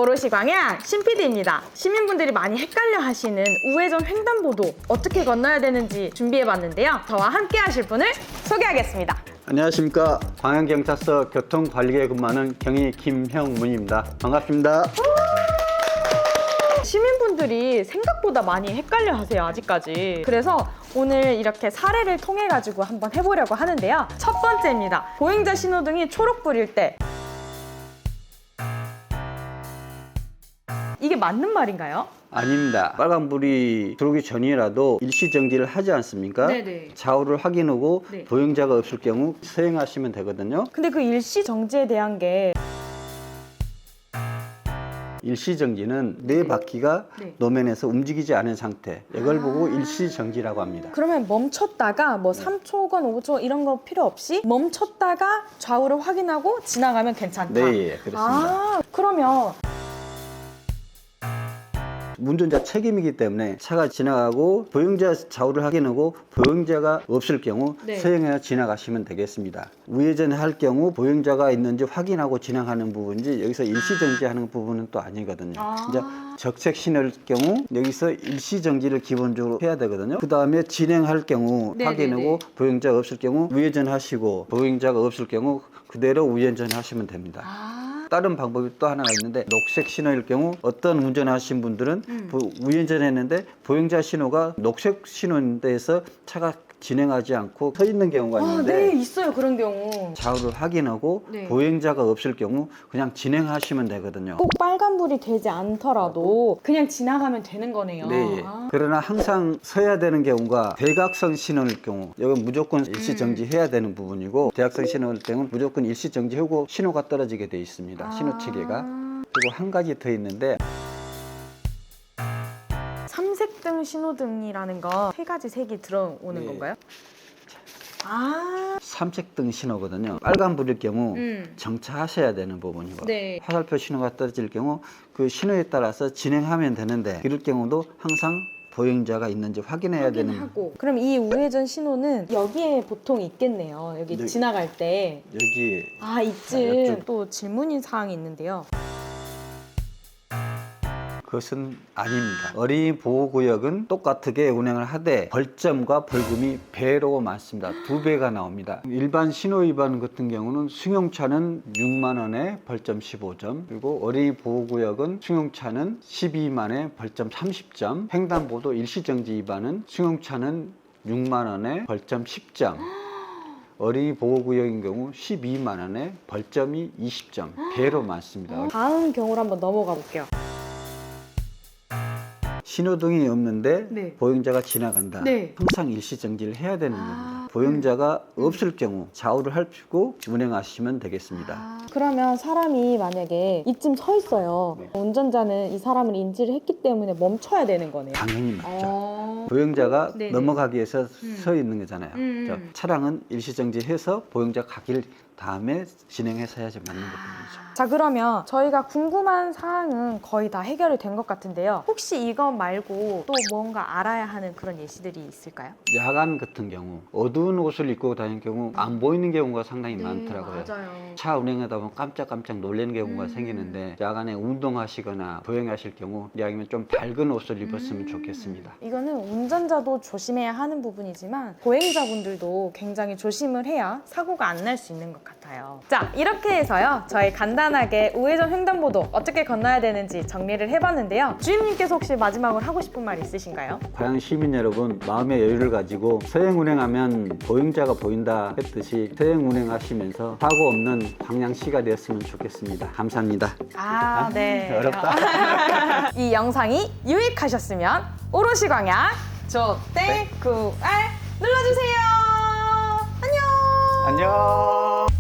오롯이 광양 신PD입니다. 시민분들이 많이 헷갈려 하시는 우회전 횡단보도 어떻게 건너야 되는지 준비해봤는데요. 저와 함께 하실 분을 소개하겠습니다. 안녕하십니까. 광양경찰서 교통관리계에 근무하는 경위 김형문입니다. 반갑습니다. 시민분들이 생각보다 많이 헷갈려 하세요, 아직까지. 그래서 오늘 이렇게 사례를 통해 가지고 한번 해보려고 하는데요. 첫 번째입니다. 보행자 신호등이 초록불일 때 이게 맞는 말인가요? 아닙니다. 빨간불이 들어오기 전이라도 일시정지를 하지 않습니까? 네네. 좌우를 확인하고 네. 보행자가 없을 경우 서행하시면 되거든요. 근데 그 일시 정지에 대한 게 일시정지는 네 바퀴가 네. 노면에서 움직이지 않은 상태, 이걸 보고 일시정지라고 합니다. 그러면 멈췄다가 뭐 3초건 5초 이런 거 필요 없이 멈췄다가 좌우를 확인하고 지나가면 괜찮다. 네, 예, 그렇습니다. 그러면 운전자 책임이기 때문에 차가 지나가고 보행자 좌우를 확인하고 보행자가 없을 경우 네. 서행하여 지나가시면 되겠습니다. 우회전할 경우 보행자가 있는지 확인하고 지나가는 부분이지 여기서 일시정지하는 부분은 또 아니거든요. 이제 적색 신호일 경우 여기서 일시정지를 기본적으로 해야 되거든요. 그 다음에 진행할 경우 네네네. 확인하고 보행자가 없을 경우 우회전하시고 보행자가 없을 경우 그대로 우회전하시면 됩니다. 다른 방법이 또 하나가 있는데 녹색 신호일 경우 어떤 운전하신 분들은 우회전했는데 보행자 신호가 녹색 신호인데에서 차가 진행하지 않고 서 있는 경우가 있는데 네, 있어요, 그런 경우. 좌우를 확인하고 네. 보행자가 없을 경우 그냥 진행하시면 되거든요. 꼭 빨간불이 되지 않더라도 그냥 지나가면 되는 거네요. 네. 그러나 항상 서야 되는 경우가 대각선 신호일 경우 이건 무조건 일시정지 해야 되는 부분이고 대각선 신호일 경우 무조건 일시정지하고 신호가 떨어지게 돼 있습니다. 신호 체계가. 그리고 한 가지 더 있는데 삼색등 신호등이라는 거 세 가지 색이 들어오는 네. 건가요? 삼색등 신호거든요. 빨간불일 경우 음. 정차하셔야 되는 부분이고 네. 화살표 신호가 떨어질 경우 그 신호에 따라서 진행하면 되는데 이럴 경우도 항상 보행자가 있는지 확인해야 되는 확인하고. 그럼 이 우회전 신호는 여기에 보통 있겠네요. 여기 네. 지나갈 때. 여기에 이쯤 이쪽. 또 질문인 사항이 있는데요. 그것은 아닙니다. 어린이 보호구역은 똑같게 운행을 하되 벌점과 벌금이 배로 많습니다. 2배가 나옵니다. 일반 신호 위반 같은 경우는 승용차는 6만 원에 벌점 15점, 그리고 어린이 보호구역은 승용차는 12만에 벌점 30점, 횡단보도 일시정지 위반은 승용차는 6만 원에 벌점 10점, 어린이 보호구역인 경우 12만 원에 벌점이 20점, 배로 많습니다. 다음 경우로 한번 넘어가 볼게요. 신호등이 없는데 네. 보행자가 지나간다. 네. 항상 일시정지를 해야 되는 겁니다. 보행자가 없을 경우 좌우를 살피고 운행하시면 되겠습니다. 그러면 사람이 만약에 이쯤 서 있어요. 운전자는 이 사람을 인지를 했기 때문에 멈춰야 되는 거네요. 당연히 맞죠. 보행자가 네네. 넘어가기 위해서 서 있는 거잖아요. 음. 차량은 일시정지해서 보행자 가길 다음에 진행해서 해야지 맞는 부분이죠. 자, 그러면 저희가 궁금한 사항은 거의 다 해결이 된 것 같은데요. 혹시 이거 말고 또 뭔가 알아야 하는 그런 예시들이 있을까요? 야간 같은 경우 어두운 옷을 입고 다니는 경우 안 보이는 경우가 상당히 많더라고요. 맞아요. 차 운행하다 보면 깜짝깜짝 놀라는 경우가 생기는데 야간에 운동하시거나 보행하실 경우 이야기면 좀 밝은 옷을 입었으면 좋겠습니다. 이거는 운전자도 조심해야 하는 부분이지만 보행자분들도 굉장히 조심을 해야 사고가 안 날 수 있는 것 같아요. 자, 이렇게 해서요. 저희 간단하게 우회전 횡단보도 어떻게 건너야 되는지 정리를 해봤는데요. 주임님께서 혹시 마지막으로 하고 싶은 말 있으신가요? 광양 시민 여러분, 마음의 여유를 가지고 서행 운행하면 보행자가 보인다 했듯이 서행 운행하시면서 사고 없는 광양시가 되었으면 좋겠습니다. 감사합니다. 네. 어렵다. 이 영상이 유익하셨으면 오롯이 광양 좋댓 구알 눌러주세요. 안녕. 안녕.